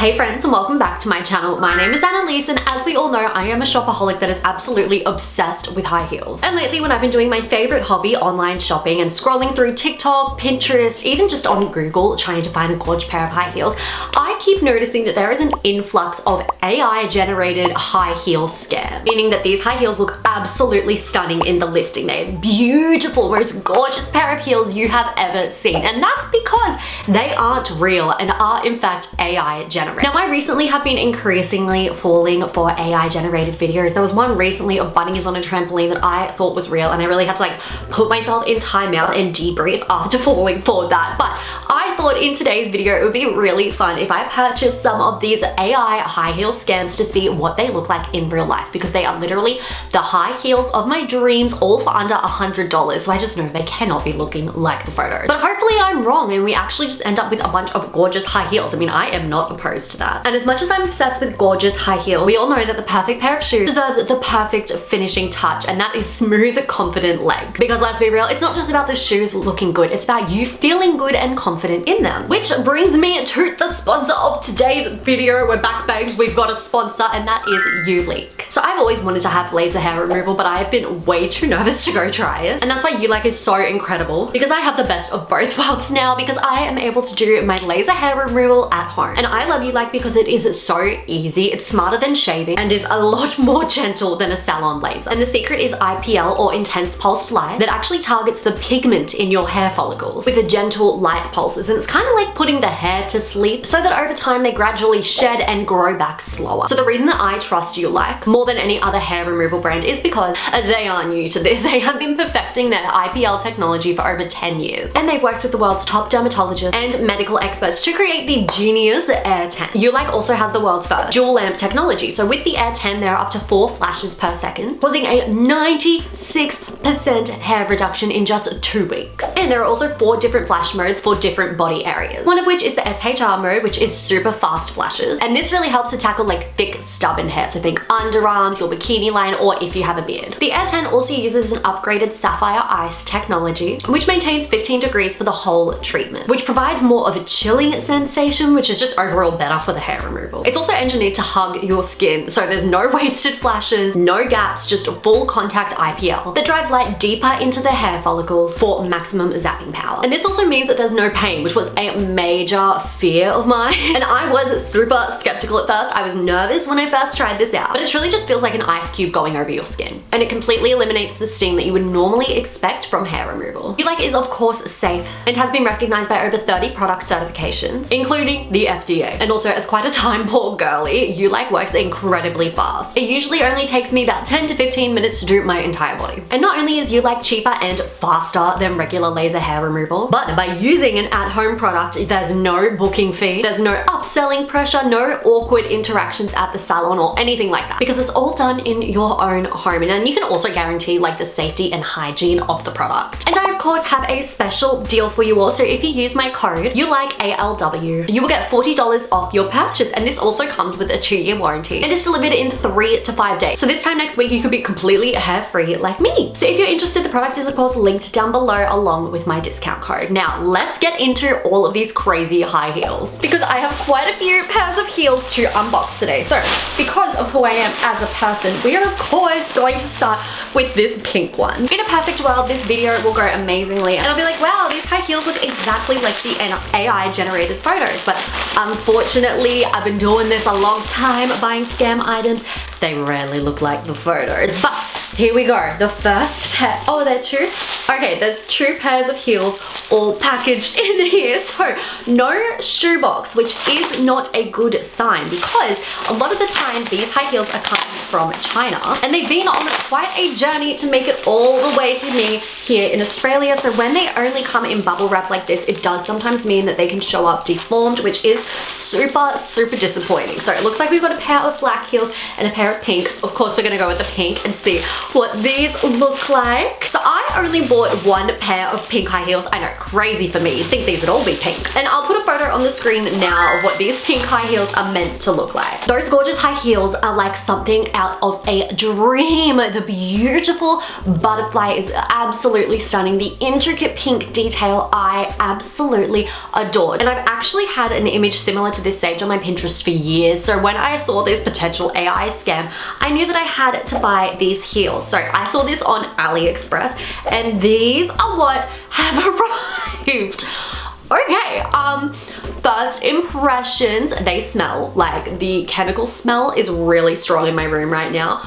Hey friends, and welcome back to my channel. My name is Annalise, and as we all know, I am a shopaholic that is absolutely obsessed with high heels. And lately, when I've been doing my favorite hobby, online shopping, and scrolling through TikTok, Pinterest, even just on Google, trying to find a gorgeous pair of high heels, I keep noticing that there is an influx of AI-generated high heel scam, meaning that these high heels look absolutely stunning in the listing. They're beautiful, most gorgeous pair of heels you have ever seen. And that's because they aren't real and are in fact AI-generated. Now, I recently have been increasingly falling for AI-generated videos. There was one recently of bunnies on a trampoline that I thought was real, and I really had to put myself in timeout and debrief after falling for that. But I thought in today's video it would be really fun if I purchased some of these AI high heel scams to see what they look like in real life, because they are literally the high heels of my dreams, all for under $100. So I just know they cannot be looking like the photos. But hopefully I'm wrong and we actually just end up with a bunch of gorgeous high heels. I mean, I am not opposed to that. And as much as I'm obsessed with gorgeous high heels, we all know that the perfect pair of shoes deserves the perfect finishing touch, and that is smooth, confident legs. Because let's be real, it's not just about the shoes looking good, it's about you feeling good and confident in them. Which brings me to the sponsor of today's video. We're back, babes. We've got a sponsor, and that is Ulike. So I've always wanted to have laser hair removal, but I have been way too nervous to go try it. And that's why Ulike is so incredible, because I have the best of both worlds now, because I am able to do my laser hair removal at home. And I love Ulike because it is so easy, it's smarter than shaving, and is a lot more gentle than a salon laser. And the secret is IPL, or intense pulsed light, that actually targets the pigment in your hair follicles with a gentle light pulses. And it's kind of like putting the hair to sleep, so that over time they gradually shed and grow back slower. So the reason that I trust Ulike more than any other hair removal brand is because they are new to this. They have been perfecting their IPL technology for over 10 years. And they've worked with the world's top dermatologists and medical experts to create the genius Air 10. Ulike also has the world's first dual lamp technology. So with the Air 10, there are up to 4 flashes per second, causing a 96% hair reduction in just 2 weeks. And there are also 4 different flash modes for different body areas. One of which is the SHR mode, which is super fast flashes. And this really helps to tackle thick, stubborn hair. So think underarms, your bikini line, or if you have a beard. The Air 10 also uses an upgraded sapphire ice technology, which maintains 15 degrees for the whole treatment, which provides more of a chilling sensation, which is just overall better for the hair removal. It's also engineered to hug your skin, so there's no wasted flashes, no gaps, just full contact IPL that drives light deeper into the hair follicles for maximum zapping power. And this also means that there's no pain, which was a major fear of mine. And I was super skeptical at first. I was nervous when I first tried this out, but it truly just feels like an ice cube going over your skin. And it completely eliminates the sting that you would normally expect from hair removal. Ulike is of course safe and has been recognized by over 30 product certifications, including the FDA. And also, as quite a time poor girly, Ulike works incredibly fast. It usually only takes me about 10 to 15 minutes to do my entire body. And not only is Ulike cheaper and faster than regular laser hair removal, but by using an at-home product, there's no booking fee, there's no upselling pressure, no awkward interactions at the salon or anything like that, because it's all done in your own home. And then you can also guarantee the safety and hygiene of the product. And I of course have a special deal for you all. So if you use my code ULIKEALW, you will get $40 off your purchase. And this also comes with a 2-year warranty and is delivered in 3 to 5 days. So this time next week you could be completely hair-free like me. So if you're interested, the product is of course linked down below along with my discount code. Now let's get into all of these crazy high heels, because I have quite a few pairs of heels to unbox today. So because of who I am as a person, we are of course going to start with this pink one. In a perfect world, this video will go amazingly and I'll be like, wow, these high heels look exactly like the AI generated photos. But unfortunately, I've been doing this a long time, buying scam items. They rarely look like the photos. But here we go. The first pair. Oh, there are 2? Okay, there's 2 pairs of heels all packaged in here. So no shoebox, which is not a good sign, because a lot of the time these high heels are coming from China and they've been on quite a journey to make it all the way to me here in Australia. So when they only come in bubble wrap like this, it does sometimes mean that they can show up deformed, which is super disappointing. So it looks like we've got a pair of black heels and a pair of pink. Of course, we're gonna go with the pink and see what these look like. So I only bought one pair of pink high heels. I know, crazy for me. You'd think these would all be pink. And I'll put a photo on the screen now of what these pink high heels are meant to look like. Those gorgeous high heels are like something out of a dream. The beautiful butterfly is absolutely stunning. The intricate pink detail I absolutely adored. And I've actually had an image similar to this saved on my Pinterest for years. So when I saw this potential AI scam, I knew that I had to buy these heels. So I saw this on AliExpress and these are what have arrived. Okay, first impressions, they smell like the chemical smell is really strong in my room right now.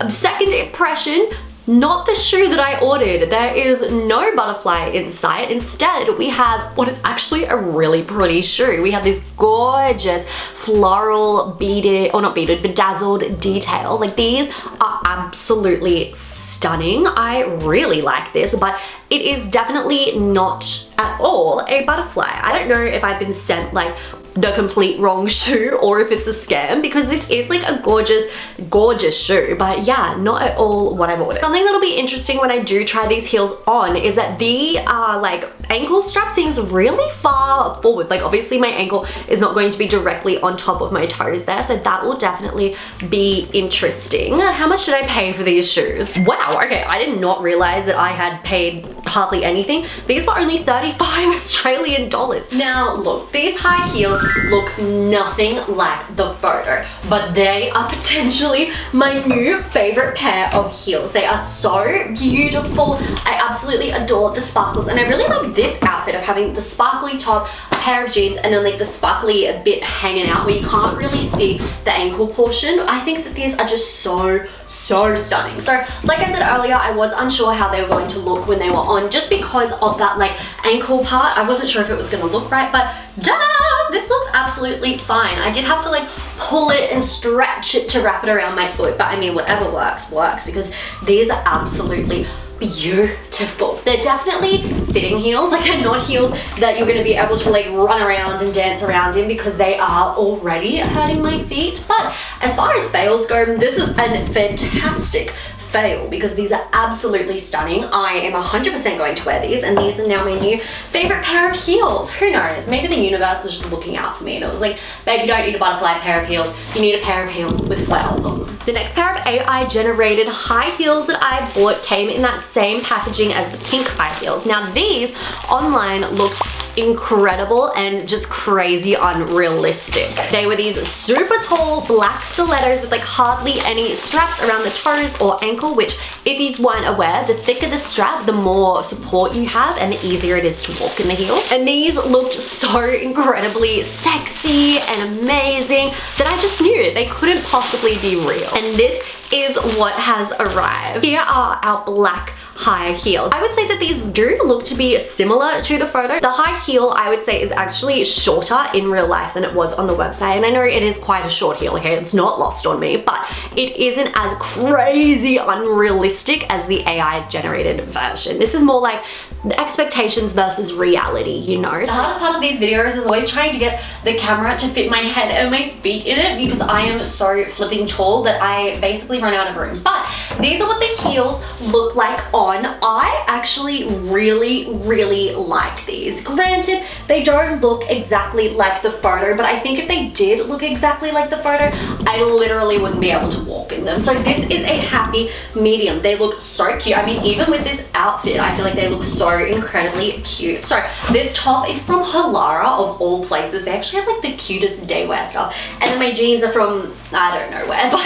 Second impression, not the shoe that I ordered. There is no butterfly in sight. Instead, we have what is actually a really pretty shoe. We have this gorgeous floral beaded, or not beaded, bedazzled detail. Like these are absolutely stunning. I really like this, but it is definitely not at all a butterfly. I don't know if I've been sent like the complete wrong shoe or if it's a scam, because this is like a gorgeous shoe, but yeah, not at all what I ordered. Something that'll be interesting when I do try these heels on is that the like ankle strap seems really far forward. Like obviously my ankle is not going to be directly on top of my toes there, so that will definitely be interesting. How much did I pay for these shoes? Wow, okay, I did not realize that I had paid hardly anything. These were only 35 Australian dollars. Now look, these high heels look nothing like the photo, but they are potentially my new favorite pair of heels. They are so beautiful. I absolutely adore the sparkles, and I really love this outfit of having the sparkly top, a pair of jeans, and then like the sparkly bit hanging out where you can't really see the ankle portion. I think that these are just so stunning. So like I said earlier, I was unsure how they were going to look when they were on, just because of that like ankle part. I wasn't sure if it was going to look right, but ta-da! This looks absolutely fine. I did have to like pull it and stretch it to wrap it around my foot, but I mean whatever works, because these are absolutely beautiful. They're definitely sitting heels, like they're not heels that you're going to be able to like run around and dance around in, because they are already hurting my feet. But as far as fails go, this is a fantastic fail, because these are absolutely stunning. I am 100% going to wear these, and these are now my new favorite pair of heels. Who knows? Maybe the universe was just looking out for me and it was like, babe, you don't need a butterfly pair of heels. You need a pair of heels with flowers on them. The next pair of AI generated high heels that I bought came in that same packaging as the pink high heels. Now these online looked incredible and just crazy unrealistic. They were these super tall black stilettos with like hardly any straps around the toes or ankle, which if you weren't aware, the thicker the strap, the more support you have and the easier it is to walk in the heel. And these looked so incredibly sexy and amazing that I just knew they couldn't possibly be real. And this is what has arrived. Here are our black high heels. I would say that these do look to be similar to the photo. The high heel I would say is actually shorter in real life than it was on the website, and I know it is quite a short heel, okay, it's not lost on me, but it isn't as crazy unrealistic as the AI generated version. This is more like the expectations versus reality, you know? The hardest part of these videos is always trying to get the camera to fit my head and my feet in it, because I am so flipping tall that I basically run out of room. But these are what the heels look like on. I actually really like these. Granted, they don't look exactly like the photo, but I think if they did look exactly like the photo, I literally wouldn't be able to walk in them. So this is a happy medium. They look so cute. I mean, even with this outfit, I feel like they look so incredibly cute. So this top is from Halara of all places. They actually have like the cutest daywear stuff. And then my jeans are from, I don't know where, but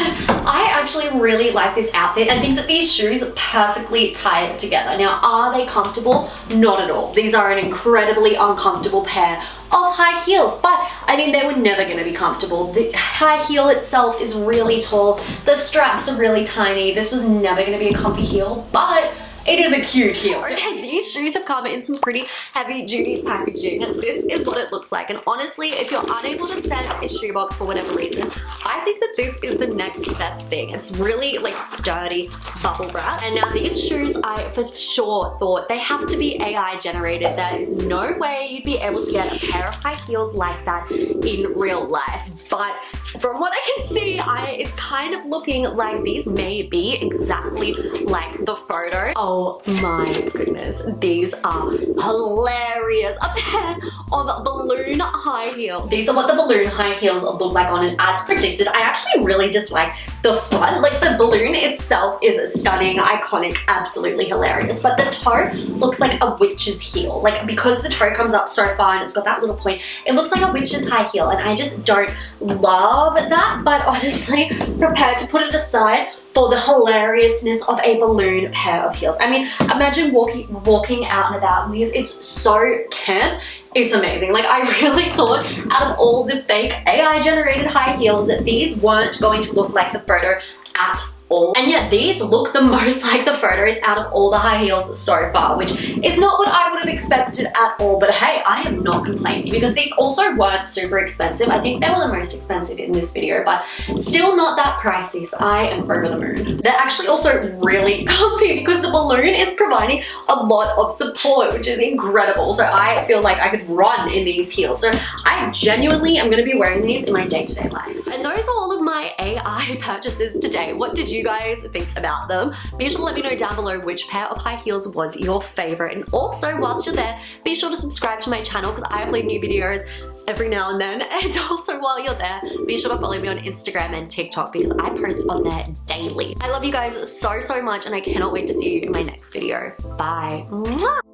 I actually really like this outfit and think that these shoes perfectly tie it together. Now, are they comfortable? Not at all. These are an incredibly uncomfortable pair of high heels, but I mean, they were never going to be comfortable. The high heel itself is really tall. The straps are really tiny. This was never going to be a comfy heel, but it is a cute heel. Okay, these shoes have come in some pretty heavy duty packaging, and this is what it looks like. And honestly, if you're unable to send a shoebox for whatever reason, I think that this is the next best thing. It's really like sturdy bubble wrap. And now these shoes, I for sure thought they have to be AI generated. There is no way you'd be able to get a pair of high heels like that in real life. But From what I can see, it's kind of looking like these may be exactly like the photo. Oh my goodness, these are hilarious. A pair of balloon high heels. These are what the balloon high heels look like on it. As predicted, I actually really dislike the front. Like the balloon itself is stunning, iconic, absolutely hilarious. But the toe looks like a witch's heel. Like because the toe comes up so far and it's got that little point, it looks like a witch's high heel, and I just don't love that. But honestly, prepared to put it aside for the hilariousness of a balloon pair of heels. I mean, imagine walking out and about in these. It's so camp. It's amazing. Like I really thought out of all the fake AI generated high heels that these weren't going to look like the photo at all. And yet these look the most like the photos out of all the high heels so far, which is not what I would have expected at all. But hey, I am not complaining because these also weren't super expensive. I think they were the most expensive in this video, but still not that pricey, so I am over the moon. They're actually also really comfy because the balloon is providing a lot of support, which is incredible. So I feel like I could run in these heels. So I genuinely am going to be wearing these in my day-to-day life. And those are all of my AI purchases today. What did you guys think about them? Be sure to let me know down below which pair of high heels was your favorite. And also, whilst you're there, be sure to subscribe to my channel because I upload new videos every now and then. And also while you're there, be sure to follow me on Instagram and TikTok because I post on there daily. I love you guys so much and I cannot wait to see you in my next video. Bye. Mwah!